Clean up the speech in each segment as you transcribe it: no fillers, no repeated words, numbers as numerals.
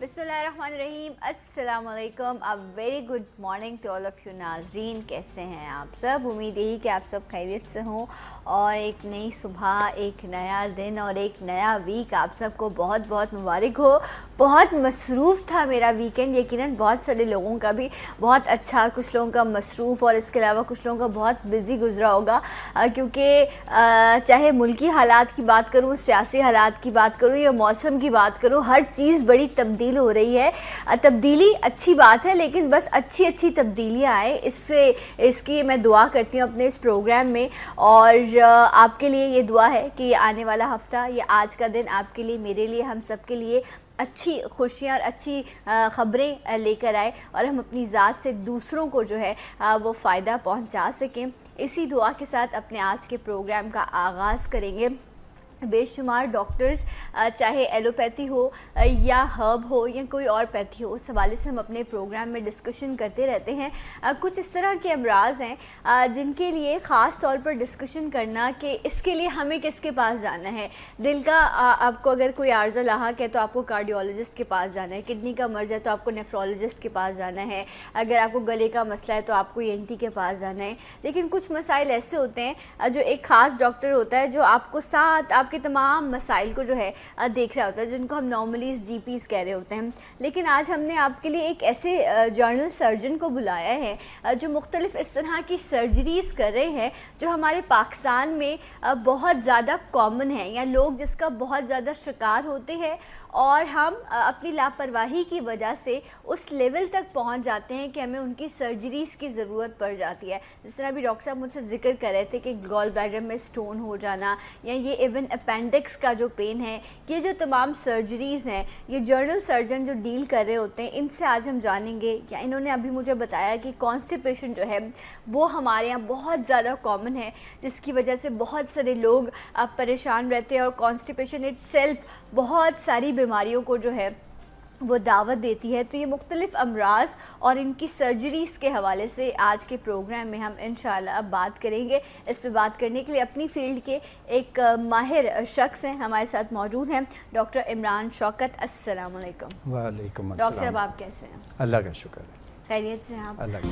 बिस्मिल्लाहिर्रहमानिर्रहीम, अस्सलाम वालेकुम। A very good morning to all of you नाज़रीन। कैसे हैं आप सब? उम्मीद यही कि आप सब खैरियत से हों और एक नई सुबह, एक नया दिन और एक नया वीक आप सबको बहुत बहुत मुबारक हो। बहुत मसरूफ़ था मेरा वीकेंड, यकीनन बहुत सारे लोगों का भी बहुत अच्छा, कुछ लोगों का मसरूफ़ और इसके अलावा कुछ लोगों का बहुत बिज़ी गुजरा होगा, क्योंकि चाहे मुल्की हालात की बात करूँ, सियासी हालात की बात करूँ या मौसम की बात करूँ, हर चीज़ बड़ी तब्दील हो रही है। तब्दीली अच्छी बात है, लेकिन बस अच्छी अच्छी तब्दीलियाँ आए, इसकी मैं दुआ करती हूँ अपने इस प्रोग्राम में। और आपके लिए ये दुआ है कि ये आने वाला हफ़्ता, ये आज का दिन आपके लिए, मेरे लिए, हम सब के लिए अच्छी खुशियाँ और अच्छी ख़बरें लेकर आए और हम अपनी ज़ात से दूसरों को जो है वो फ़ायदा पहुंचा सकें। इसी दुआ के साथ अपने आज के प्रोग्राम का आगाज़ करेंगे। बेशुमार डॉक्टर्स, चाहे एलोपैथी हो या हर्ब हो या कोई और पैथी हो, उस हवाले से हम अपने प्रोग्राम में डिस्कशन करते रहते हैं। कुछ इस तरह के अमराज़ हैं जिनके लिए ख़ास तौर पर डिस्कशन करना कि इसके लिए हमें किसके पास जाना है। दिल का आपको अगर कोई आर्ज़ा लाहक है तो आपको कार्डियोलॉजिस्ट के पास जाना है, किडनी का मर्ज़ है तो आपको नेफ्रोलॉजिस्ट के पास जाना है, अगर आपको गले का मसला है तो आपको ENT के पास जाना है। लेकिन कुछ मसाइल ऐसे होते हैं जो एक ख़ास डॉक्टर होता है जो आपको साथ आपके तमाम मसाइल को जो है देख रहा होता है, जिनको हम नॉर्मली GPs कह रहे होते हैं। लेकिन आज हमने आपके लिए एक ऐसे जर्नल सर्जन को बुलाया है जो मुख्तलिफ़ इस तरह की सर्जरीज़ कर रहे हैं जो हमारे पाकिस्तान में बहुत ज़्यादा कॉमन है, या लोग जिसका बहुत ज़्यादा शिकार होते हैं और हम अपनी लापरवाही की वजह से उस लेवल तक पहुंच जाते हैं कि हमें उनकी सर्जरीज़ की ज़रूरत पड़ जाती है। जिस तरह अभी डॉक्टर साहब मुझसे ज़िक्र कर रहे थे कि गॉल ब्लैडर में स्टोन हो जाना या ये इवन अपेंडिक्स का जो पेन है, ये जो तमाम सर्जरीज़ हैं, ये जर्नल सर्जन जो डील कर रहे होते हैं, इनसे आज हम जानेंगे। या इन्होंने अभी मुझे बताया कि कॉन्स्टिपेशन जो है वो हमारे यहाँ बहुत ज़्यादा कॉमन है, जिसकी वजह से बहुत सारे लोग परेशान रहते हैं और कॉन्स्टिपेशन इटसेल्फ बहुत सारी बीमारियों को जो है वो दावत देती है। तो ये मुख्तलिफ़ अमराज़ और इनकी सर्जरीज़ के हवाले से आज के प्रोग्राम में हम इंशाअल्लाह अब बात करेंगे। इस पे बात करने के लिए अपनी फ़ील्ड के एक माहिर शख्स हैं, हमारे साथ मौजूद हैं, डॉक्टर इमरान शौकत। अस्सलाम वालेकुम। वालेकुम अस्सलाम। डॉक्टर साहब, आप कैसे हैं? अल्लाह का शुक्र है, खैरियत से हैं आप? अल्लाह का।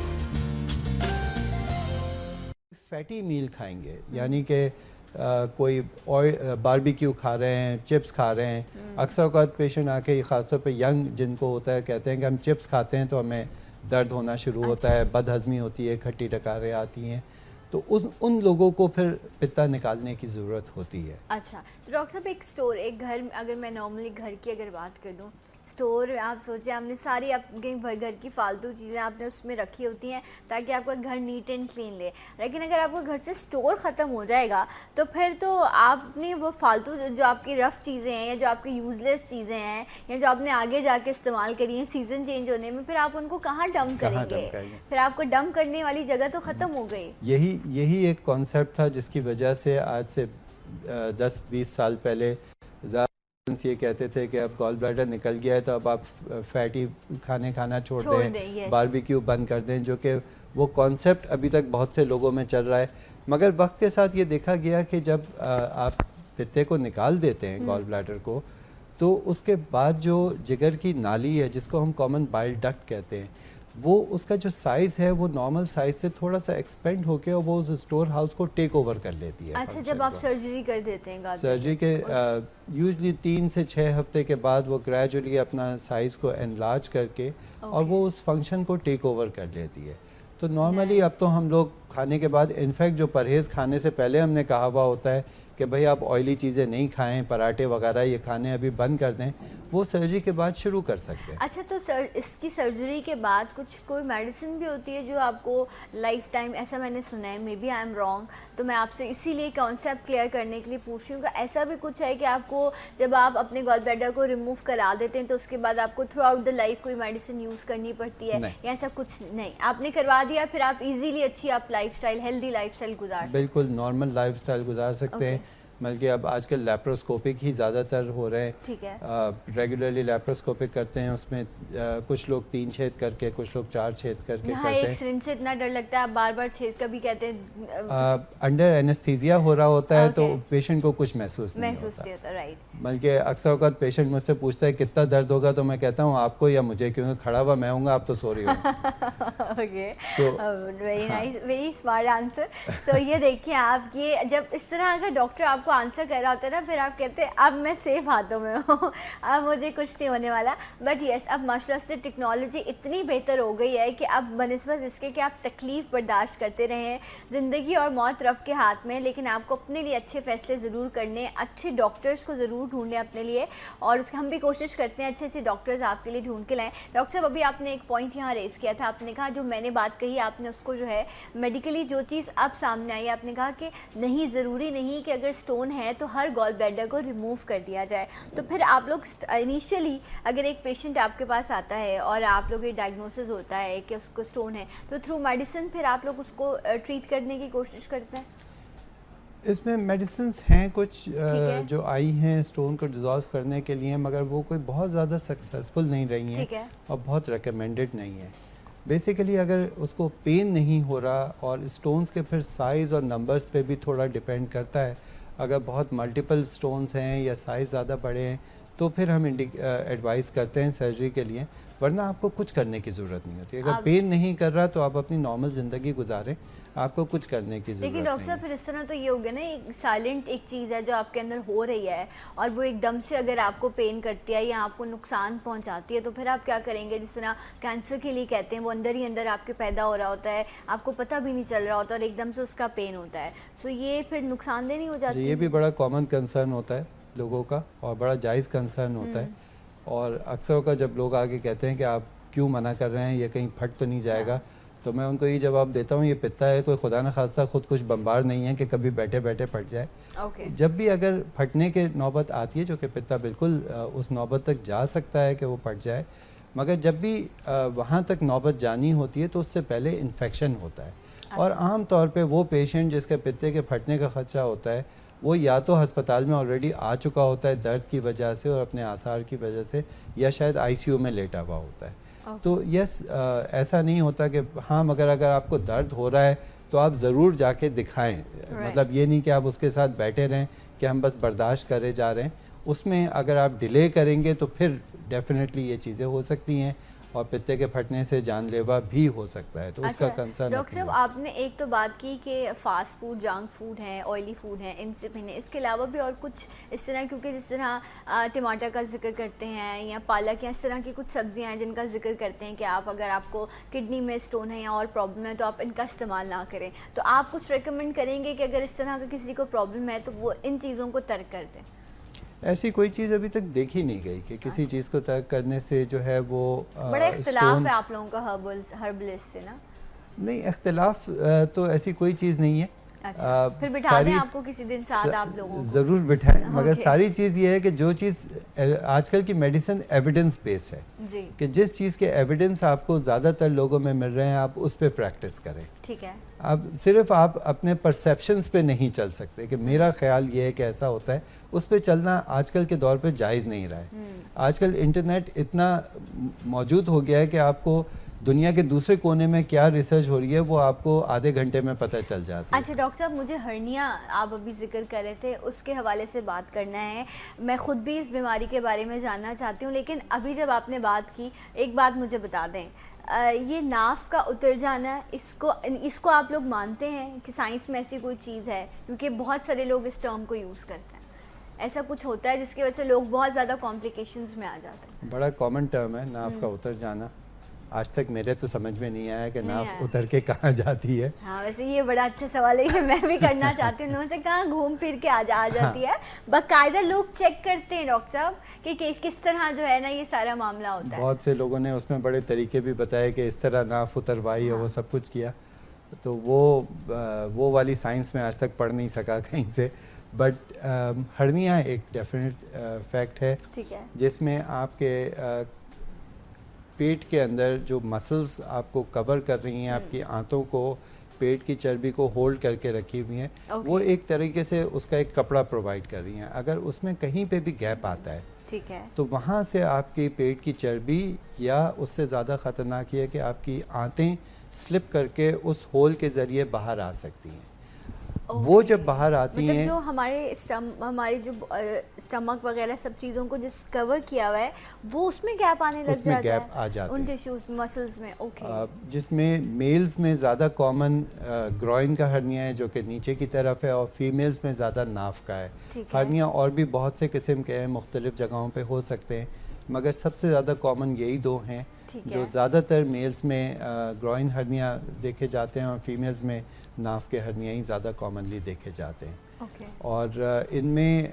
फैटी मील खाएंगे, यानी कि कोई ऑयल बारबेक्यू खा रहे हैं, चिप्स खा रहे हैं। अक्सर औक़ात पेशेंट आके, ख़ासतौर पे यंग जिनको होता है, कहते हैं कि हम चिप्स खाते हैं तो हमें दर्द होना शुरू होता है, बदहज़मी होती है, खट्टी डकारें आती हैं, तो उन लोगों को फिर पित्ता निकालने की ज़रूरत होती है। अच्छा, तो डॉक्टर साहब, एक स्टोर, एक घर, अगर मैं नॉर्मली घर की अगर बात कर लूँ, स्टोर आप सोचिए, आपने सारी आपके घर की फालतू चीज़ें आपने उसमें रखी होती हैं ताकि आपका घर नीट एंड क्लीन ले। लेकिन अगर आपका घर से स्टोर ख़त्म हो जाएगा तो फिर तो आपने वो फालतू जो आपकी रफ़ चीज़ें हैं या जो आपकी यूज़लेस चीज़ें हैं या जो आपने आगे जाके इस्तेमाल करी हैं सीज़न चेंज होने में, फिर आप उनको कहाँ डंप करेंगे? फिर आपको डंप करने वाली जगह तो ख़त्म हो गई। यही एक कॉन्सेप्ट था जिसकी वजह से आज से 10-20 साल पहले ये कहते थे कि अब गॉल ब्लैडर निकल गया है तो अब आप फैटी खाना छोड़ दें, बारबेक्यू बंद कर दें, जो कि वो कॉन्सेप्ट अभी तक बहुत से लोगों में चल रहा है। मगर वक्त के साथ ये देखा गया कि जब आप पित्ते को निकाल देते हैं, गॉल ब्लैडर को, तो उसके बाद जो जिगर की नाली है, जिसको हम कॉमन बाइल डक्ट कहते हैं, वो उसका जो साइज़ है वो नॉर्मल साइज़ से थोड़ा सा एक्सपेंड होकर वो उस स्टोर हाउस को टेक ओवर कर लेती है। अच्छा, जब आप सर्जरी कर देते हैं, सर्जरी के यूजली 3 से 6 हफ्ते के बाद वो ग्रेजुअली अपना साइज़ को एनलार्ज करके और वो उस फंक्शन को टेक ओवर कर लेती है। तो नॉर्मली अब तो हम लोग खाने के बाद, इनफैक्ट जो परहेज़ खाने से पहले हमने कहा हुआ होता है कि भाई आप ऑयली चीज़ें नहीं खाएं, पराठे वगैरह ये खाने अभी बंद कर दें, वो सर्जरी के बाद शुरू कर सकते हैं। अच्छा, तो इसकी सर्जरी के बाद कोई मेडिसिन भी होती है जो आपको लाइफ टाइम, ऐसा मैंने सुना है, maybe I am wrong, तो मैं आपसे इसीलिए कॉन्सेप्ट क्लियर करने के लिए पूछ रही हूँ कि ऐसा भी कुछ है कि आपको जब आप अपने गॉल ब्लैडर को रिमूव करा देते हैं तो उसके बाद आपको थ्रू आउट द लाइफ कोई मेडिसिन यूज़ करनी पड़ती है, या ऐसा कुछ नहीं? आपने करवा दिया, फिर आप इजीली अच्छी आप लाइफस्टाइल, हेल्दी लाइफस्टाइल गुजार सकते हैं? बिल्कुल नॉर्मल लाइफस्टाइल गुजार सकते हैं। बल्कि अब आजकल लैप्रोस्कोपिक ही ज़्यादातर हो रहे हैं। ठीक है। रेगुलरली लैप्रोस्कोपिक करते हैं, उसमें कुछ लोग 3 छेद करके, कुछ लोग 4 छेद करके हाँ, करते एक हैं। सिरिंज से इतना डर लगता है, आप बार बार छेद का भी कहते हैं। अंडर एनेस्थीसिया हो रहा होता है तो Okay. पेशेंट को कुछ महसूस नहीं होता, राइट। बल्कि अक्सर वक्त पेशेंट मुझसे पूछता है कितना दर्द होगा, तो मैं कहता हूँ आपको या मुझे, क्योंकि खड़ा हुआ मैं हूँगा, आप तो सो रही हो। ओके, तो very nice, very smart answer. So ये देखिए, आप ये जब इस तरह का डॉक्टर आपको आंसर कर रहा होता है ना, फिर आप कहते हैं अब मैं सेफ हाथों में हूँ, अब मुझे कुछ नहीं होने वाला। बट यस, अब माशाल्लाह से टेक्नोलॉजी इतनी बेहतर हो गई है कि अब बनिस्बत इसके कि आप तकलीफ़ बर्दाश्त करते रहें, ज़िंदगी और मौत रब के हाथ में, लेकिन आपको अपने लिए अच्छे फ़ैसले ज़रूर करने, अच्छे डॉक्टर्स को ज़रूर ढूंढने अपने लिए, और उसकी हम भी कोशिश करते हैं अच्छे अच्छे डॉक्टर्स आपके लिए ढूंढ के लाएँ। डॉक्टर साहब, अभी आपने एक पॉइंट यहाँ रेज़ किया था, आपने कहा जो मैंने बात कही आपने उसको जो है मेडिकली जो चीज़ अब सामने आई, आपने कहा कि नहीं, ज़रूरी नहीं कि अगर स्टोन है तो हर गॉल ब्लैडर को रिमूव कर दिया जाए। तो फिर आप लोग इनिशियली अगर एक पेशेंट आपके पास आता है और आप लोग ये डायग्नोसिस होता है कि उसको स्टोन है, तो थ्रू मेडिसिन फिर आप लोग उसको ट्रीट करने की कोशिश करते हैं? इसमें मेडिसिन्स हैं कुछ है। जो आई हैं स्टोन को डिज़ोल्व करने के लिए, मगर वो कोई बहुत ज़्यादा सक्सेसफुल नहीं रही हैं और बहुत रिकमेंडेड नहीं है। बेसिकली अगर उसको पेन नहीं हो रहा, और स्टोन्स के फिर साइज़ और नंबर्स पे भी थोड़ा डिपेंड करता है, अगर बहुत मल्टीपल स्टोन्स हैं या साइज़ ज़्यादा बड़े हैं तो फिर हम एडवाइस करते हैं सर्जरी के लिए, वरना आपको कुछ करने की ज़रूरत नहीं होती। अगर पेन नहीं कर रहा तो आप अपनी नॉर्मल ज़िंदगी गुजारें, आपको कुछ करने की ज़रूरत नहीं है। लेकिन डॉक्टर साहब, फिर इस तरह तो ये हो गया ना, एक साइलेंट एक चीज़ है जो आपके अंदर हो रही है और वो एकदम से अगर आपको पेन करती है या आपको नुकसान पहुंचाती है, तो फिर आप क्या करेंगे? जिस तरह कैंसर के लिए कहते हैं, वो अंदर ही अंदर आपके पैदा हो रहा होता है, आपको पता भी नहीं चल रहा होता और एकदम से उसका पेन होता है। सो ये फिर नुकसानदेह नहीं हो जाती? ये भी बड़ा कॉमन कंसर्न होता है लोगों का और बड़ा जायज़ कंसर्न होता है। और अक्सर का जब लोग आके कहते हैं कि आप क्यों मना कर रहे हैं, ये कहीं फट तो नहीं जाएगा, तो मैं उनको ये जवाब देता हूँ, ये पित्ता है, कोई खुदा न खास्ता खुद कुछ बम्बार नहीं है कि कभी बैठे बैठे फट जाए। जब भी अगर फटने के नौबत आती है, जो कि पित्ता बिल्कुल उस नौबत तक जा सकता है कि वो फट जाए, मगर जब भी वहाँ तक नौबत जानी होती है तो उससे पहले इन्फेक्शन होता है। और आम तौर पे वो पेशेंट जिसके पित्ते के फटने का खदशा होता है, वो या तो अस्पताल में ऑलरेडी आ चुका होता है दर्द की वजह से और अपने आसार की वजह से, या शायद आईसीयू में लेटा हुआ होता है। तो यस, ऐसा नहीं होता कि हाँ, मगर अगर आपको दर्द हो रहा है तो आप ज़रूर जाके दिखाएं। मतलब ये नहीं कि आप उसके साथ बैठे रहें कि हम बस बर्दाश्त करे जा रहे हैं। उसमें अगर आप डिले करेंगे तो फिर डेफिनेटली ये चीज़ें हो सकती हैं और पित्ते के फटने से जानलेवा भी हो सकता है, तो उसका कंसर्न। डॉक्टर साहब, आपने एक तो बात की कि फ़ास्ट फूड, जंक फूड है, ऑयली फूड है, इनसे पहले इसके अलावा भी और कुछ इस तरह, क्योंकि जिस तरह टमाटर का जिक्र करते हैं या पालक या इस तरह की कुछ सब्जियां हैं जिनका जिक्र करते हैं कि आप अगर आपको किडनी में स्टोन है या और प्रॉब्लम है तो आप इनका इस्तेमाल ना करें, तो आप कुछ रिकमेंड करेंगे कि अगर इस तरह का किसी को प्रॉब्लम है तो वो इन चीज़ों को तर्क कर दें? ऐसी कोई चीज़ अभी तक देखी नहीं गई कि किसी चीज़ को तर्क करने से जो है वो बड़ा इख्तिलाफ है आप लोगों का हर्बलिस्ट से ना? नहीं, इख्तिलाफ तो ऐसी कोई चीज़ नहीं है। अच्छा, फिर बिठा दें आपको किसी दिन साथ आप लोगों को? ज़रूर बिठाएं, मगर सारी चीज़ ये है कि जो चीज़ आजकल की मेडिसिन एविडेंस बेस्ड है जी, कि जिस चीज़ के एविडेंस आपको ज़्यादातर लोगों में मिल रहे हैं आप उस पर प्रैक्टिस करें। ठीक है, अब सिर्फ आप अपने परसेप्शंस पे नहीं चल सकते कि मेरा ख्याल ये है कि ऐसा होता है, उस पर चलना आजकल के दौर पे जायज़ नहीं रहा है। आजकल इंटरनेट इतना मौजूद हो गया है कि आपको दुनिया के दूसरे कोने में क्या रिसर्च हो रही है वो आपको आधे घंटे में पता चल जाता है। अच्छा डॉक्टर साहब, मुझे हर्निया आप अभी जिक्र कर रहे थे, उसके हवाले से बात करना है। मैं ख़ुद भी इस बीमारी के बारे में जानना चाहती हूँ, लेकिन अभी जब आपने बात की, एक बात मुझे बता दें, ये नाफ का उतर जाना, इसको आप लोग मानते हैं कि साइंस में ऐसी कोई चीज़ है? क्योंकि बहुत सारे लोग इस टर्म को यूज़ करते हैं, ऐसा कुछ होता है जिसकी वजह से लोग बहुत ज़्यादा कॉम्प्लिकेशंस में आ जाते हैं। बड़ा कॉमन टर्म है नाफ का उतर जाना। आज तक मेरे तो समझ में नहीं आया कि नाफ उतर के कहाँ जाती है। हाँ, वैसे ये बड़ा अच्छा सवाल है, ये मैं भी करना चाहती हूँ, से कहाँ घूम फिर के आ जाती है। बाकायदा लोग चेक करते हैं डॉक्टर साहब कि किस तरह जो है ना ये सारा मामला होता है। बहुत से लोगों ने उसमें बड़े तरीके भी बताए कि इस तरह नाफ उतरवाई है, वो सब कुछ किया, तो वो वाली साइंस में आज तक पढ़ नहीं सका कहीं से। बट हर्निया एक डेफिनेट फैक्ट है, ठीक है, जिसमें आपके पेट के अंदर जो मसल्स आपको कवर कर रही हैं आपकी आंतों को पेट की चर्बी को होल्ड करके रखी हुई हैं, वो एक तरीके से उसका एक कपड़ा प्रोवाइड कर रही हैं। अगर उसमें कहीं पे भी गैप आता है, ठीक है, तो वहाँ से आपकी पेट की चर्बी, या उससे ज़्यादा ख़तरनाक ये है कि आपकी आंतें स्लिप करके उस होल के ज़रिए बाहर आ सकती हैं। वो जब बाहर आती हैं, जो हमारी जो स्टमक वगैरह सब चीज़ों को जिस कवर किया हुआ है, वो उसमें गैप आने लग जाता है, गैप आ जाते उन टिश्यूज मसल्स में। जिसमें मेल्स में ज़्यादा कॉमन ग्रॉइन का हर्निया है, जो कि नीचे की तरफ है, और फीमेल्स में ज़्यादा नाफ का है। हर्निया और भी बहुत से किस्म के हैं, मुख्तलिफ जगहों पे हो सकते हैं, मगर सबसे ज़्यादा कॉमन यही दो हैं जो ज़्यादातर मेल्स में ग्रॉइन हर्निया देखे जाते हैं, और फीमेल्स में नाफ के हर्निया ही ज़्यादा कॉमनली देखे जाते हैं। और इनमें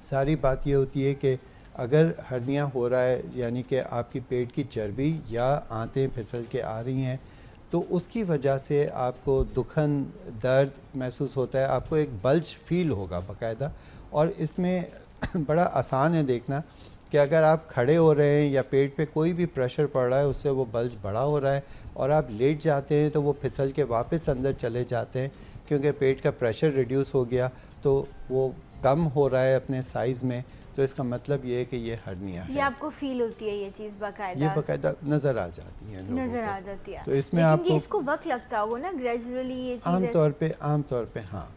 सारी बात ये होती है कि अगर हर्निया हो रहा है, यानी कि आपकी पेट की चर्बी या आंतें फिसल के आ रही हैं, तो उसकी वजह से आपको दुखन, दर्द महसूस होता है, आपको एक बल्ज फील होगा बाकायदा। और इसमें बड़ा आसान है देखना कि अगर आप खड़े हो रहे हैं या पेट पे कोई भी प्रेशर पड़ रहा है, उससे वो बल्ज बड़ा हो रहा है, और आप लेट जाते हैं तो वो फिसल के वापस अंदर चले जाते हैं, क्योंकि पेट का प्रेशर रिड्यूस हो गया, तो वो कम हो रहा है अपने साइज़ में। तो इसका मतलब ये है कि ये हर्निया है। ये आपको फील होती है ये चीज़ बाकायदा? ये बाकायदा नज़र आ जाती है, नज़र आ जाती है। तो इसमें आपको इसको वक्त लगता होगा ना ग्रेजुअली ये चीज़? आम तौर पे हाँ।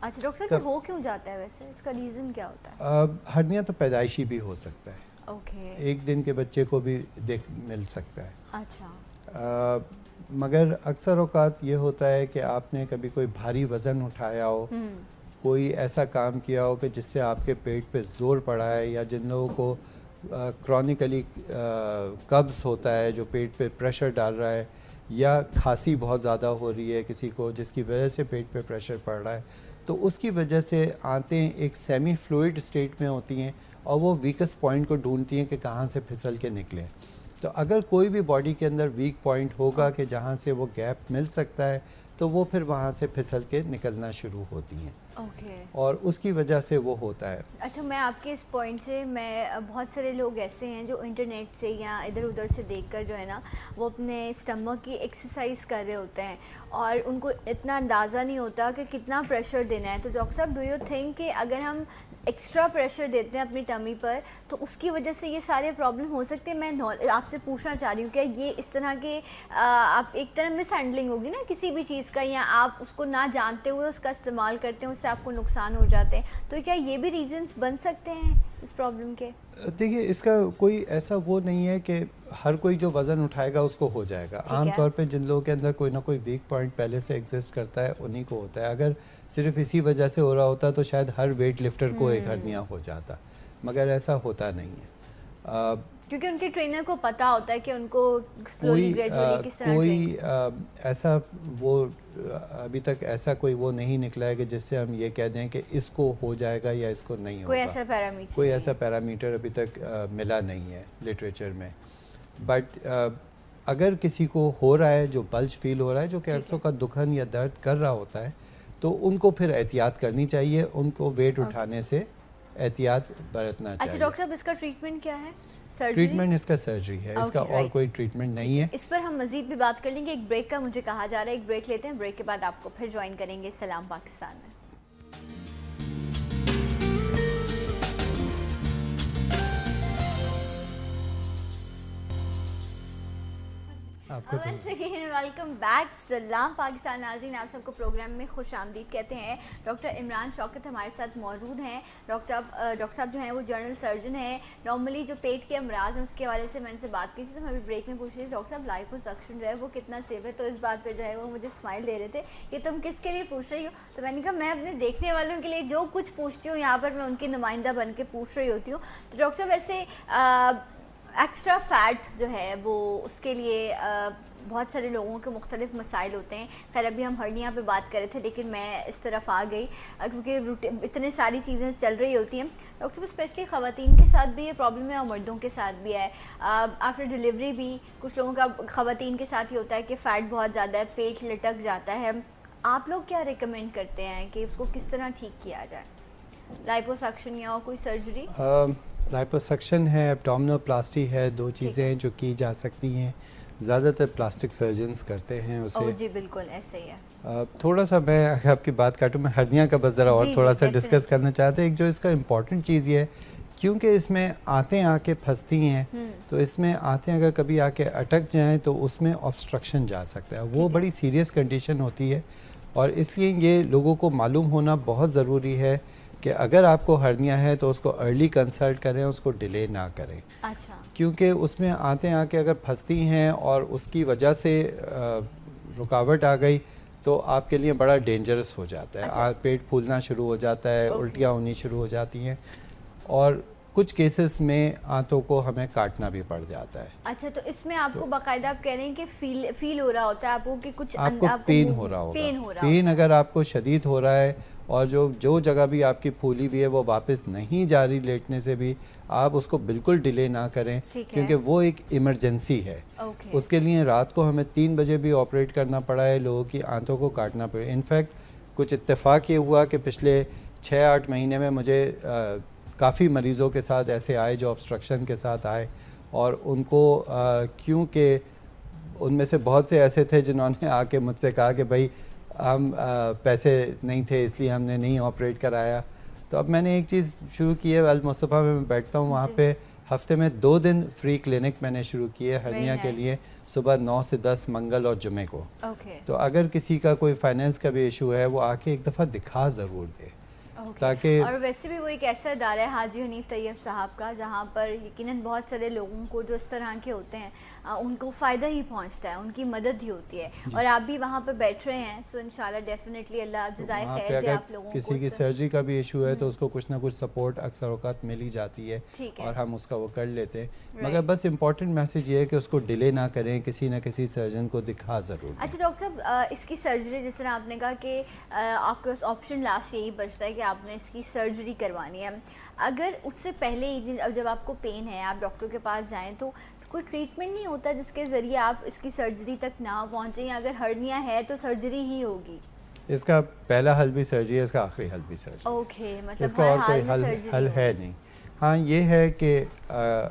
अच्छा डॉक्टर साहब, हो क्यों जाता है वैसे, इसका रीज़न क्या होता है? हर्निया तो पैदाइशी भी हो सकता है, एक दिन के बच्चे को भी मिल सकता है। अच्छा। मगर अक्सर औकात ये होता है कि आपने कभी कोई भारी वज़न उठाया हो, कोई ऐसा काम किया हो कि जिससे आपके पेट पे ज़ोर पड़ा है, या जिन लोगों को क्रॉनिकली कब्ज़ होता है जो पेट पे प्रेशर डाल रहा है, या खांसी बहुत ज़्यादा हो रही है किसी को जिसकी वजह से पेट पे प्रेशर पड़ रहा है, तो उसकी वजह से आंतें एक सेमी फ्लूइड स्टेट में होती हैं, और वो वीकेस्ट पॉइंट को ढूंढती हैं कि कहाँ से फिसल के निकले। तो अगर कोई भी बॉडी के अंदर वीक पॉइंट होगा कि जहाँ से वो गैप मिल सकता है, तो वो फिर वहाँ से फिसल के निकलना शुरू होती हैं। और उसकी वजह से वो होता है। अच्छा, मैं आपके इस पॉइंट से, मैं बहुत सारे लोग ऐसे हैं जो इंटरनेट से या इधर उधर से देखकर जो है ना, वो अपने स्टमक की एक्सरसाइज कर रहे होते हैं, और उनको इतना अंदाज़ा नहीं होता कि कितना प्रेशर देना है। तो डॉक्टर साहब, डू यू थिंक कि अगर हम एक्स्ट्रा प्रेशर देते हैं अपनी टमी पर, तो उसकी वजह से ये सारे प्रॉब्लम हो सकते हैं? मैं आपसे पूछना चाह रही हूँ, क्या ये इस तरह के आप एक तरह मिस हैंडलिंग होगी ना किसी भी चीज़ का, या आप उसको ना जानते हुए उसका इस्तेमाल करते हैं, उससे आपको नुकसान हो जाते हैं, तो क्या ये भी रीजंस बन सकते हैं इस प्रॉब्लम के? देखिए, इसका कोई ऐसा वो नहीं है कि हर कोई जो वज़न उठाएगा उसको हो जाएगा। आम तौर पे जिन लोगों के अंदर कोई ना कोई वीक पॉइंट पहले से एग्जिस्ट करता है, उन्हीं को होता है। अगर सिर्फ इसी वजह से हो रहा होता तो शायद हर वेट लिफ्टर को एक हर्निया हो जाता, मगर ऐसा होता नहीं है, क्योंकि उनके ट्रेनर को पता होता है कि उनको स्लोली ग्रेजुअली किस तरह कोई ऐसा वो अभी तक ऐसा कोई वो नहीं निकला है कि जिससे हम ये कह दें कि इसको हो जाएगा या इसको नहीं होगा। कोई ऐसा पैरामीटर अभी तक मिला नहीं है लिटरेचर में। बट अगर किसी को हो रहा है, जो बल्ज फील हो रहा है, जो कि अक्सर का दुखन या दर्द कर रहा होता है, तो उनको फिर एहतियात करनी चाहिए, उनको वेट उठाने से एहतियात बरतना चाहिए। अच्छा डॉक्टर साहब, इसका ट्रीटमेंट क्या है? ट्रीटमेंट इसका सर्जरी है, इसका और कोई ट्रीटमेंट नहीं है। इस पर हम मजीद भी बात कर लेंगे। एक ब्रेक का मुझे कहा जा रहा है, एक ब्रेक लेते हैं, ब्रेक के बाद आपको फिर ज्वाइन करेंगे सलाम पाकिस्तान में। वेलकम बैक, सलाम पाकिस्तान। नाज़रीन, आप सबको प्रोग्राम में खुश आमदीद कहते हैं। डॉक्टर इमरान शौकत हमारे साथ मौजूद हैं। डॉक्टर साहब जो हैं वो जनरल सर्जन हैं। नॉर्मली जो पेट के अमराज हैं उसके हवाले से मैं इनसे बात की थी, तो मैं अभी ब्रेक में पूछ रही थी, डॉक्टर साहब लाइपोसक्शन जो है वो कितना सेफ है? तो इस बात पर जो है वो मुझे स्माइल दे रहे थे, ये तुम किसके लिए पूछ रही हो? तो मैंने कहा मैं अपने देखने वालों के लिए जो कुछ पूछती हूँ यहाँ पर मैं उनकी नुमाइंदा बन के पूछ रही होती हूँ। तो डॉक्टर साहब, वैसे एक्स्ट्रा फैट जो है वो उसके लिए बहुत सारे लोगों के मुख्तलिफ मसाइल होते हैं। खैर अभी हम हर्निया पे बात कर रहे थे, लेकिन मैं इस तरफ आ गई क्योंकि इतने सारी चीज़ें चल रही होती हैं। डॉक्टर साहब, स्पेशली ख़वातीन के साथ भी ये प्रॉब्लम है और मर्दों के साथ भी है। आफ्टर डिलीवरी भी कुछ लोगों का ख़वातीन के साथ ही होता है कि फ़ैट बहुत ज़्यादा है, पेट लटक जाता है। आप लोग क्या रिकमेंड करते हैं कि उसको किस तरह ठीक किया जाए? लाइपोसक्शन या कोई सर्जरी? लाइपोसक्शन है, एब्डोमिनोप्लास्टी है, दो चीज़ें हैं जो की जा सकती हैं। ज़्यादातर प्लास्टिक सर्जन्स करते हैं उसे। ओह जी बिल्कुल ऐसे ही है। थोड़ा सा मैं अगर आपकी बात काटूँ, मैं हर्निया का बस ज़रा और थोड़ा सा डिस्कस करना चाहते हैं। एक जो इसका इम्पॉर्टेंट चीज़ ये है, क्योंकि इसमें आते आके फंसती हैं, तो इसमें आते अगर कभी आके अटक जाएं तो उसमें ऑब्स्ट्रक्शन जा सकता है। वो बड़ी सीरियस कंडीशन होती है, और इसलिए ये लोगों को मालूम होना बहुत ज़रूरी है कि अगर आपको हर्निया है तो उसको अर्ली कंसल्ट करें, उसको डिले ना करें। अच्छा। क्योंकि उसमें आते आके अगर फंसती हैं और उसकी वजह से रुकावट आ गई तो आपके लिए बड़ा डेंजरस हो जाता है। अच्छा। पेट फूलना शुरू हो जाता है, उल्टियाँ होनी शुरू हो जाती हैं, और कुछ केसेस में आंतों को हमें काटना भी पड़ जाता है। अच्छा, तो इसमें आपको बाकायदा आप कह रहे हैं कि फील हो रहा होता है आपको कि कुछ आपको पेन हो रहा होगा। पेन अगर आपको शदीद हो रहा है और जो जगह भी आपकी फूली भी है वो वापस नहीं जा रही लेटने से भी, आप उसको बिल्कुल डिले ना करें, क्योंकि वो एक इमरजेंसी है। उसके लिए रात को हमें 3 बजे भी ऑपरेट करना पड़ा है, लोगों की आंतों को काटना पड़ा। इनफैक्ट कुछ इत्तेफाक ये हुआ कि पिछले 6-8 महीने में मुझे काफ़ी मरीज़ों के साथ ऐसे आए जो ऑब्स्ट्रक्शन के साथ आए, और उनको क्योंकि उनमें से बहुत से ऐसे थे जिन्होंने आके मुझसे कहा कि भाई हम पैसे नहीं थे इसलिए हमने नहीं ऑपरेट कराया। तो अब मैंने एक चीज़ शुरू की है, अल मुस्तफ़ा में मैं बैठता हूँ, वहाँ पे हफ्ते में 2 दिन फ्री क्लिनिक मैंने शुरू किए हर्निया के लिए, सुबह 9 से 10 मंगल और जुमे को। तो अगर किसी का कोई फाइनेंस का भी इशू है वो आके एक दफ़ा दिखा ज़रूर दे, ताकि। और वैसे भी वो एक ऐसा इदारा है हाजी हनीफ तैयब साहब का, जहाँ पर यकीनन बहुत सारे लोगों को जो इस तरह के होते हैं उनको फ़ायदा ही पहुँचता है, उनकी मदद ही होती है, और आप भी वहाँ पर बैठ रहे हैं। सो इंशाल्लाह डेफिनेटली अल्लाह जज़ाए खैर दे आप लोगों को। किसी की सर्जरी का भी इशू है तो उसको कुछ ना कुछ सपोर्ट अक्सर औक़ात मिल ही जाती है, और हम उसका वो कर लेते हैं। मगर बस इम्पॉर्टेंट मैसेज ये है कि उसको डिले ना करें, किसी न किसी सर्जन को दिखा ज़रूर। अच्छा डॉक्टर साहब, इसकी सर्जरी जिस तरह आपने कहा कि आपके पास ऑप्शन लास्ट यही बचता है कि आपने इसकी सर्जरी करवानी है, अगर उससे पहले ही दिन जब आपको पेन है आप डॉक्टर के पास जाएं तो कोई ट्रीटमेंट नहीं होता जिसके ज़रिए आप इसकी सर्जरी तक ना पहुँचें, या अगर हर्निया है तो सर्जरी ही होगी? इसका पहला हल भी सर्जरी है, इसका आखिरी हल भी सर्जरी। ओके, मतलब इसका और कोई हल है नहीं। हाँ, ये है कि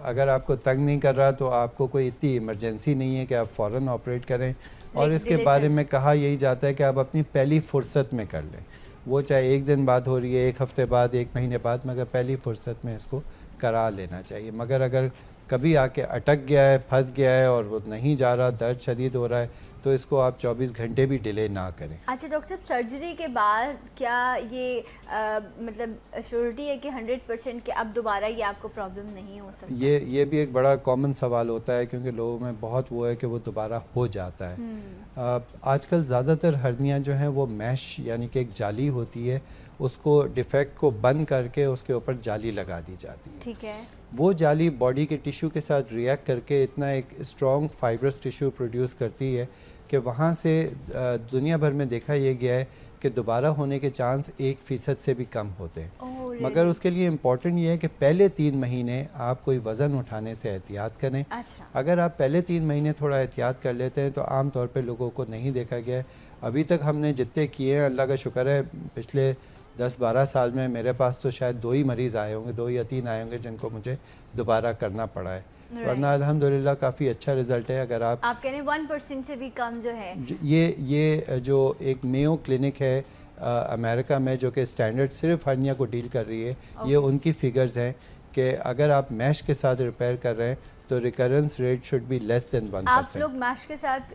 अगर आपको तंग नहीं कर रहा तो आपको कोई इतनी इमरजेंसी नहीं है कि आप फ़ौरन ऑपरेट करें, और इसके बारे में कहा यही जाता है कि आप अपनी पहली फुर्सत में कर लें। वो चाहे 1 दिन बाद हो रही है, 1 हफ़्ते बाद, 1 महीने बाद, मगर पहली फुर्सत में इसको करा लेना चाहिए। मगर अगर कभी आके अटक गया है, फंस गया है और वो नहीं जा रहा, दर्द शदीद हो रहा है, तो इसको आप 24 घंटे भी डिले ना करें। अच्छा डॉक्टर साहब, सर्जरी के बाद क्या ये मतलब श्योरिटी है कि 100% कि अब दोबारा ये आपको प्रॉब्लम नहीं हो सकती? ये भी एक बड़ा कॉमन सवाल होता है, क्योंकि लोगों में बहुत वो है कि वो दोबारा हो जाता है। आजकल ज़्यादातर हर्निया जो हैं वो मैश यानी कि एक जाली होती है, उसको डिफेक्ट को बंद करके उसके ऊपर जाली लगा दी जाती है। ठीक है। वो जाली बॉडी के टिश्यू के साथ रिएक्ट करके इतना एक स्ट्रॉन्ग फाइब्रस टिश्यू प्रोड्यूस करती है कि वहाँ से दुनिया भर में देखा यह गया है कि दोबारा होने के चांस 1% से भी कम होते हैं। मगर उसके लिए इम्पॉर्टेंट ये है कि पहले 3 महीने आप कोई वज़न उठाने से एहतियात करें। अच्छा। अगर आप पहले 3 महीने थोड़ा एहतियात कर लेते हैं तो आम तौर पे लोगों को नहीं देखा गया है। अभी तक हमने जितने किए हैं, अल्लाह का शुक्र है, पिछले 10-12 साल में मेरे पास तो शायद 2 ही मरीज़ आए होंगे, 2 या 3 आए होंगे जिनको मुझे दोबारा करना पड़ा है, वरना अल्हम्दुलिल्लाह काफ़ी अच्छा रिज़ल्ट है। अगर आप कह रहे हैं 1% से भी कम जो है, ये जो एक मेयो क्लिनिक है अमेरिका में जो कि स्टैंडर्ड सिर्फ हर्निया को डील कर रही है, ये उनकी फिगर्स हैं कि अगर आप मैश के साथ रिपेयर कर रहे हैं तो recurrence rate should be less than 1%। आप लोग मैश के साथ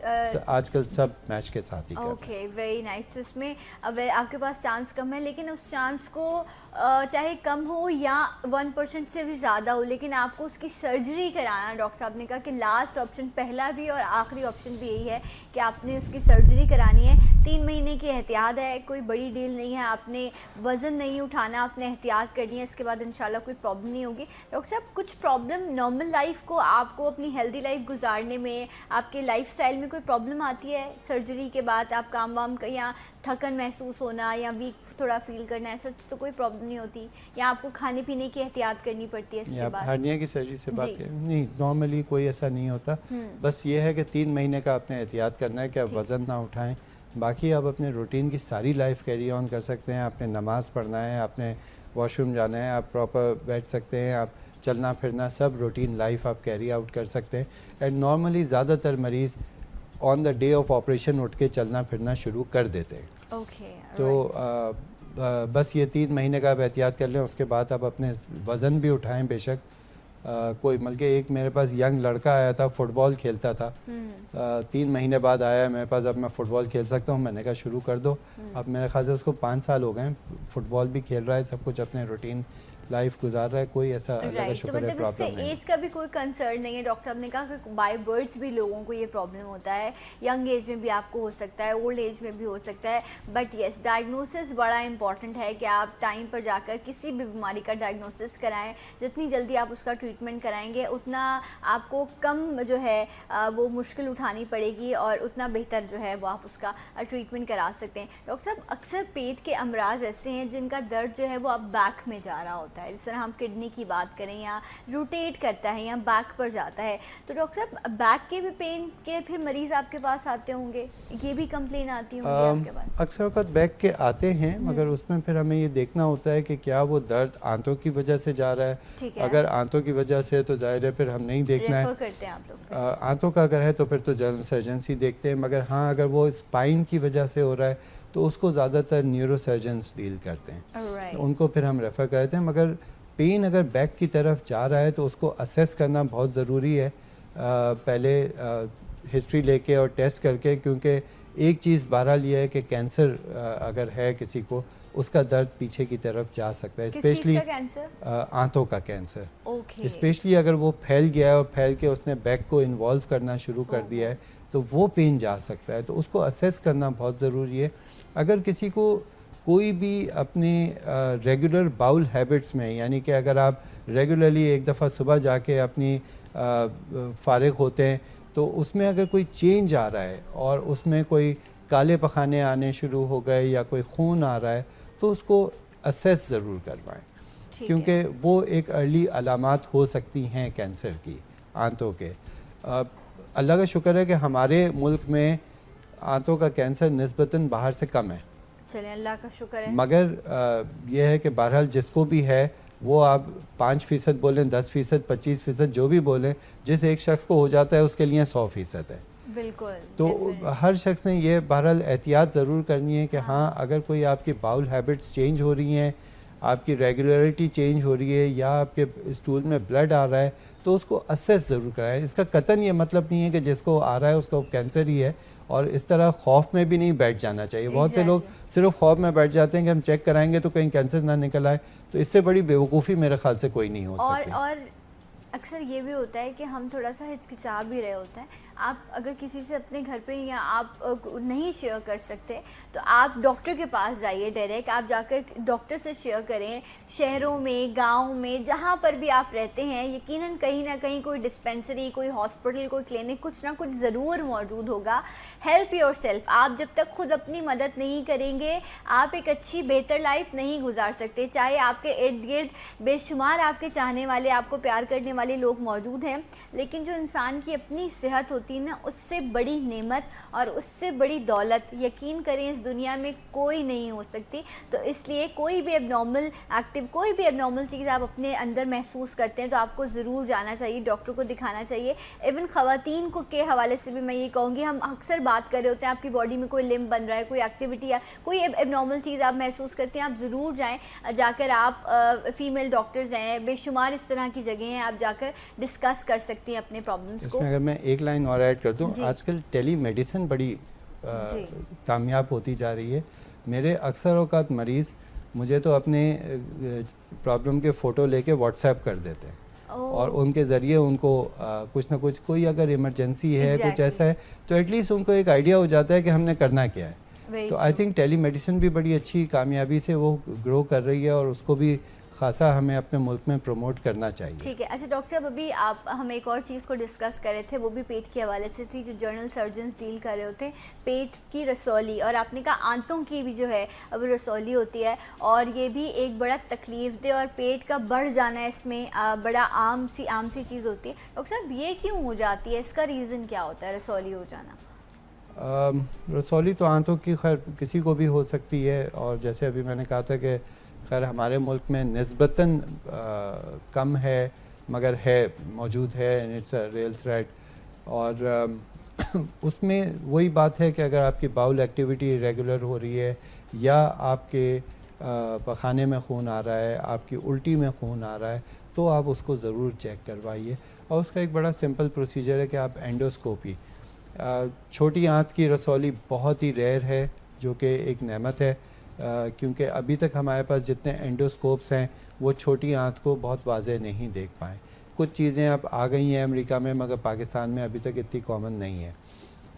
आजकल सब मैश के साथ ही ओके, वेरी नाइस। तो इसमें अब आपके पास चांस कम है, लेकिन उस चांस को चाहे कम हो या 1% से भी ज़्यादा हो, लेकिन आपको उसकी सर्जरी कराना, डॉक्टर साहब ने कहा कि लास्ट ऑप्शन, पहला भी और आखिरी ऑप्शन भी यही है कि आपने उसकी सर्जरी करानी है। 3 महीने की एहतियात है, कोई बड़ी डील नहीं है, आपने वज़न नहीं उठाना, आपने एहतियात करनी है, इसके बाद इंशाल्लाह कोई प्रॉब्लम नहीं होगी। डॉक्टर साहब, कुछ प्रॉब्लम नॉर्मल लाइफ को, आपको अपनी हेल्दी लाइफ गुजारने में, आपके लाइफस्टाइल में कोई प्रॉब्लम आती है सर्जरी के बाद? आप काम वाम या थकन महसूस होना या वीक थोड़ा फील करना, ऐसा तो कोई प्रॉब्लम नहीं होती, या आपको खाने पीने की एहतियात करनी पड़ती है इसके बाद? हर्निया की सर्जरी से बात करें, नहीं, नॉर्मली कोई ऐसा नहीं होता। बस ये है कि 3 महीने का आपने एहतियात करना है कि आप वज़न ना उठाएं। बाकी आप अपने रूटीन की सारी लाइफ कैरी ऑन कर सकते हैं। आपने नमाज़ पढ़ना है, आपने वॉशरूम जाना है आप प्रॉपर बैठ सकते हैं, आप चलना फिरना सब रूटीन लाइफ आप कैरी आउट कर सकते हैं। एंड नॉर्मली ज़्यादातर मरीज़ on the day of operation उठ के चलना फिरना शुरू कर देते हैं। तो बस ये 3 महीने का आप एहतियात कर लें, उसके बाद आप अपने वज़न भी उठाएं बेशक। कोई बल्कि एक मेरे पास यंग लड़का आया था, फुटबॉल खेलता था, 3 महीने बाद आया मेरे पास, अब मैं फ़ुटबॉल खेल सकता हूँ। मैंने कहा शुरू कर दो। अब मेरे ख्याल से उसको 5 साल हो गए, फुटबॉल भी खेल रहा है, सब कुछ अपने रूटीन लाइफ गुजार रहा है, कोई ऐसा अल्लाह का शुक्र है प्रॉब्लम नहीं। एज का भी कोई कंसर्न नहीं है। डॉक्टर साहब ने कहा कि बाय बर्थ भी लोगों को ये प्रॉब्लम होता है, यंग एज में भी आपको हो सकता है, ओल्ड एज में भी हो सकता है, बट यस डायग्नोसिस बड़ा इंपॉर्टेंट है कि आप टाइम पर जाकर किसी भी बीमारी का डायग्नोसिस कराएं। जितनी जल्दी आप उसका ट्रीटमेंट कराएंगे उतना आपको कम जो है वो मुश्किल उठानी पड़ेगी और उतना बेहतर जो है वो आप उसका ट्रीटमेंट करा सकते हैं। डॉक्टर साहब अक्सर पेट के अमराज ऐसे हैं जिनका दर्द जो है वो अब बैक में जा रहा होता है, जिस तरह हम किडनी की बात करें या रोटेट करता है या बैक पर जाता है। तो डॉक्टर साहब बैक के भी पेन के फिर मरीज़ आपके पास आते होंगे, ये भी कंप्लेन आती होंगी आपके पास? अक्सर वक्त बैक के आते हैं, मगर उसमें फिर हमें ये देखना होता है कि क्या वो दर्द आंतों की वजह से जा रहा है। अगर आंतों की वजह से तो जाहिर है फिर हम नहीं देखना है, करते हैं आप लोग। आंतों का अगर है तो फिर तो जनरल सर्जन ही देखते हैं, मगर हाँ अगर वो स्पाइन की वजह से हो रहा है तो उसको ज़्यादातर न्यूरो सर्जन्स डील करते हैं, तो उनको फिर हम रेफ़र करते हैं। मगर पेन अगर बैक की तरफ जा रहा है तो उसको असेस करना बहुत ज़रूरी है, पहले हिस्ट्री लेके और टेस्ट करके, क्योंकि एक चीज़ बहरहाल ये है कि कैंसर अगर है किसी को, उसका दर्द पीछे की तरफ जा सकता है, स्पेशली आंतों का कैंसर। स्पेशली अगर वो फैल गया है और फैल के उसने बैक को इन्वॉल्व करना शुरू कर दिया है तो वो पेन जा सकता है, तो उसको असेस करना बहुत ज़रूरी है। अगर किसी को कोई भी अपने रेगुलर बाउल हैबिट्स में, यानी कि अगर आप रेगुलरली एक दफ़ा सुबह जाके अपनी फारिग होते हैं तो उसमें अगर कोई चेंज आ रहा है और उसमें कोई काले पखाने आने शुरू हो गए या कोई खून आ रहा है तो उसको असेस ज़रूर करवाएं, क्योंकि वो एक अर्ली अलामात हो सकती हैं कैंसर की आंतों के। अल्लाह का शुक्र है कि हमारे मुल्क में आंतों का कैंसर निस्बतन बाहर से कम है, चलिए अल्लाह का शुक्र है। मगर यह है कि बहरहाल जिसको भी है वो आप 5% बोलें, 10%, 25%, जो भी बोलें, जिस एक शख्स को हो जाता है उसके लिए 100% है। बिल्कुल। तो हर शख्स ने ये बहरहाल एहतियात ज़रूर करनी है कि हाँ अगर कोई आपकी बाउल हैबिट्स चेंज हो रही हैं, आपकी रेगुलरिटी चेंज हो रही है या आपके स्टूल में ब्लड आ रहा है तो उसको असेस ज़रूर कराएं। इसका कतन ये मतलब नहीं है कि जिसको आ रहा है उसको कैंसर ही है, और इस तरह खौफ में भी नहीं बैठ जाना चाहिए। बहुत से लोग सिर्फ खौफ में बैठ जाते हैं कि हम चेक कराएंगे तो कहीं कैंसर ना निकल आए, तो इससे बड़ी बेवकूफ़ी मेरे ख्याल से कोई नहीं हो सकती। और अक्सर ये भी होता है कि हम थोड़ा सा हिचकिचा भी रहे होते हैं। आप अगर किसी से अपने घर पे या आप नहीं शेयर कर सकते तो आप डॉक्टर के पास जाइए, डायरेक्ट आप जाकर डॉक्टर से शेयर करें। शहरों में, गांव में, जहाँ पर भी आप रहते हैं, यकीनन कहीं ना कहीं कोई डिस्पेंसरी, कोई हॉस्पिटल, कोई क्लिनिक, कुछ ना कुछ ज़रूर मौजूद होगा। Help your self. आप जब तक खुद अपनी मदद नहीं करेंगे आप एक अच्छी बेहतर लाइफ नहीं गुजार सकते। चाहे आपके इर्द गिर्द बेशुमार आपके चाहने वाले, आपको प्यार करने वाले लोग मौजूद हैं, लेकिन जो इंसान की अपनी सेहत होती है ना, उससे बड़ी नेमत और उससे बड़ी दौलत यकीन करें इस दुनिया में कोई नहीं हो सकती। तो इसलिए कोई भी एबनॉर्मल चीज़ आप अपने अंदर महसूस करते हैं तो आपको ज़रूर जाना चाहिए, डॉक्टर को दिखाना चाहिए। इवन ख़वातीन को के हवाले से भी मैं ये कहूँगी, हम अक्सर बात कर रहे होते हैं आपकी बॉडी में कोई लिम्ब बन रहा है, कोई एक्टिविटी या कोई एबनॉर्मल चीज़ आप महसूस करते हैं, आप ज़रूर जाएँ, जाकर आप फ़ीमेल डॉक्टर्स हैं, बेशुमार इस तरह की जगह हैं, आप जाकर डिस्कस कर सकती हैं अपने प्रॉब्लम्स को। अगर मैं एक लाइन और ऐड कर दूं, आजकल टेली मेडिसिन बड़ी कामयाब होती जा रही है। मेरे अक्सर औकात मरीज़ मुझे तो अपने प्रॉब्लम के फ़ोटो लेके व्हाट्सएप कर देते हैं और उनके ज़रिए उनको कुछ ना कुछ, कोई अगर इमरजेंसी है, कुछ ऐसा है तो एटलीस्ट उनको एक आइडिया हो जाता है कि हमने करना क्या है। तो आई थिंक टेली मेडिसिन भी बड़ी अच्छी कामयाबी से वो ग्रो कर रही है और उसको भी खासा हमें अपने मुल्क में प्रमोट करना चाहिए। ठीक है। अच्छा डॉक्टर साहब, अभी आप हम एक और चीज़ को डिस्कस कर रहे थे, वो भी पेट के हवाले से थी, जो जर्नल सर्जन्स डील कर रहे होते हैं, पेट की रसौली, और आपने कहा आंतों की भी जो है अब रसौली होती है और ये भी एक बड़ा तकलीफ दे और पेट का बढ़ जाना इसमें बड़ा आम सी चीज़ होती है। डॉक्टर साहब ये क्यों हो जाती है, इसका रीज़न क्या होता है रसौली हो जाना? रसौली तो आंतों की खैर किसी को भी हो सकती है, और जैसे अभी मैंने कहा था कि खैर हमारे मुल्क में निस्बतन कम है, मगर है, मौजूद है, and it's a real threat. और उसमें वही बात है कि अगर आपकी बाउल एक्टिविटी रेगुलर हो रही है या आपके पखाने में खून आ रहा है, आपकी उल्टी में खून आ रहा है, तो आप उसको ज़रूर चेक करवाइए। और उसका एक बड़ा सिंपल प्रोसीजर है कि आप एंडोस्कोपी, छोटी आंत की रसौली बहुत ही रेयर है, जो कि एक नेमत है, क्योंकि अभी तक हमारे पास जितने एंडोस्कोप्स हैं वो छोटी आंत को बहुत वाज़ेह नहीं देख पाए। कुछ चीज़ें अब आ गई हैं अमेरिका में, मगर पाकिस्तान में अभी तक इतनी कॉमन नहीं है।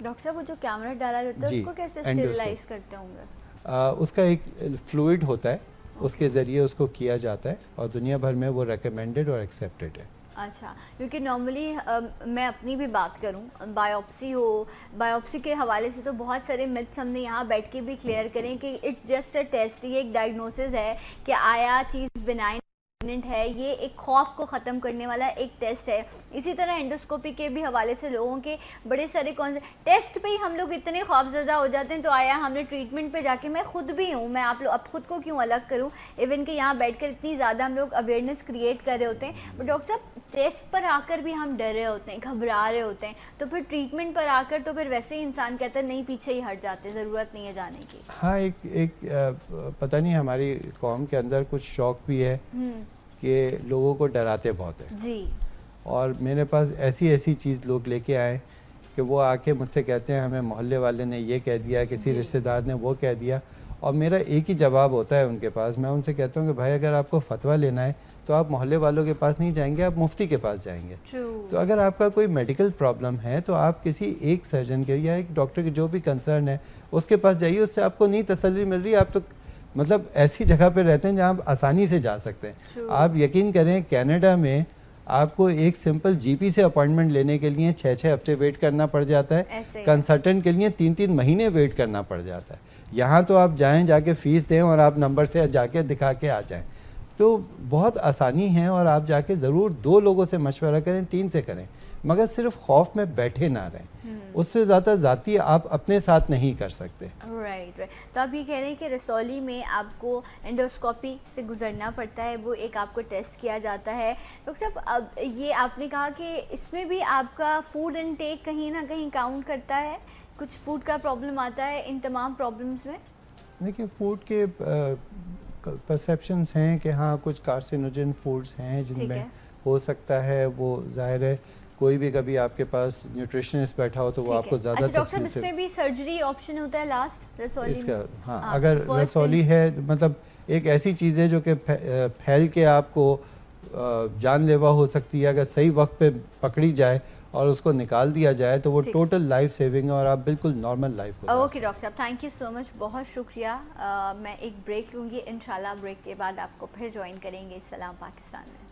डॉक्टर साहब, वो जो कैमरा डाला जाता है उसको कैसे स्टेरिलाइज करते होंगे? उसका एक फ्लूइड होता है, उसके ज़रिए उसको किया जाता है और दुनिया भर में वो रिकमेंडेड और एक्सेप्टेड है। अच्छा, क्योंकि नॉर्मली मैं अपनी भी बात करूं, बायोप्सी के हवाले से तो बहुत सारे मिथ्स हमने यहाँ बैठ के भी क्लियर करें कि इट्स जस्ट अ टेस्ट, ये एक डायग्नोसिस है कि आया चीज़ बिनाइन है, ये एक खौफ को ख़त्म करने वाला एक टेस्ट है। इसी तरह एंडोस्कोपी के भी हवाले से लोगों के बड़े सारे टेस्ट पे ही हम लोग इतने खौफजदा हो जाते हैं, तो आया हमने ट्रीटमेंट पे जाके, मैं खुद भी हूँ, मैं आप लोग अब खुद को क्यों अलग करूँ, इवन कि यहाँ बैठकर इतनी ज़्यादा हम लोग अवेयरनेस क्रिएट कर रहे होते हैं, बट डॉक्टर साहब टेस्ट पर आकर भी हम डर रहे होते हैं, घबरा रहे होते हैं, तो फिर ट्रीटमेंट पर आकर तो फिर वैसे ही इंसान कहता है नहीं, पीछे ही हट जाते, ज़रूरत नहीं है जाने की। हाँ, एक पता नहीं हमारी कौम के अंदर कुछ शौक भी है कि लोगों को डराते बहुत है जी। और मेरे पास ऐसी ऐसी चीज़ लोग लेके आए कि वो आके मुझसे कहते हैं हमें मोहल्ले वाले ने ये कह दिया, किसी रिश्तेदार ने वो कह दिया, और मेरा एक ही जवाब होता है उनके पास। मैं उनसे कहता हूँ कि भाई अगर आपको फतवा लेना है तो आप मोहल्ले वालों के पास नहीं जाएंगे, आप मुफ्ती के पास जाएंगे। तो अगर आपका कोई मेडिकल प्रॉब्लम है तो आप किसी एक सर्जन के या एक डॉक्टर के जो भी कंसर्न है उसके पास जाइए। उससे आपको नहीं तसल्ली मिल रही, आप तो मतलब ऐसी जगह पे रहते हैं जहाँ आप आसानी से जा सकते हैं। आप यकीन करें, कनाडा में आपको एक सिंपल जीपी से अपॉइंटमेंट लेने के लिए 6-6 हफ्ते वेट करना पड़ जाता है, कंसल्टेंट के लिए 3-3 महीने वेट करना पड़ जाता है। यहाँ तो आप जाएं, जाके फ़ीस दें और आप नंबर से जाके दिखा के आ जाएं, तो बहुत आसानी है। और आप जाके ज़रूर 2 लोगों से मशवरा करें, 3 से करें, मगर सिर्फ खौफ में बैठे ना रहें। उससे ज़्यादा ज़ाती आप अपने साथ नहीं कर सकते। राइट। तो आप ये कह रहे हैं कि रसौली में आपको एंडोस्कोपी से गुजरना पड़ता है, वो एक आपको टेस्ट किया जाता है। डॉक्टर साहब, अब ये आपने कहा कि इसमें भी आपका फूड इनटेक कहीं ना कहीं काउंट करता है, कुछ फूड का प्रॉब्लम आता है इन तमाम प्रॉब्लम्स में? देखिए, फूड के परसेप्शंस हैं कि हाँ कुछ कार्सिनोजन फूड्स हैं जिनमें हो सकता है, वो जाहिर है कोई भी कभी आपके पास न्यूट्रिशनिस्ट बैठा हो तो वो आपको ज़्यादा डॉक्टर, इसमें भी सर्जरी ऑप्शन होता है लास्ट रसौली इसका? हाँ, अगर रसौली है, मतलब एक ऐसी चीज़ है जो कि फैल के आपको जानलेवा हो सकती है। अगर सही वक्त पे पकड़ी जाए और उसको निकाल दिया जाए तो वो टोटल लाइफ सेविंग है और आप बिल्कुल नॉर्मल लाइफ को। ओके डॉक्टर साहब, थैंक यू सो मच, बहुत शुक्रिया। मैं एक ब्रेक लूँगी, इंशाल्लाह ब्रेक के बाद आपको फिर ज्वाइन करेंगे सलाम पाकिस्तान में।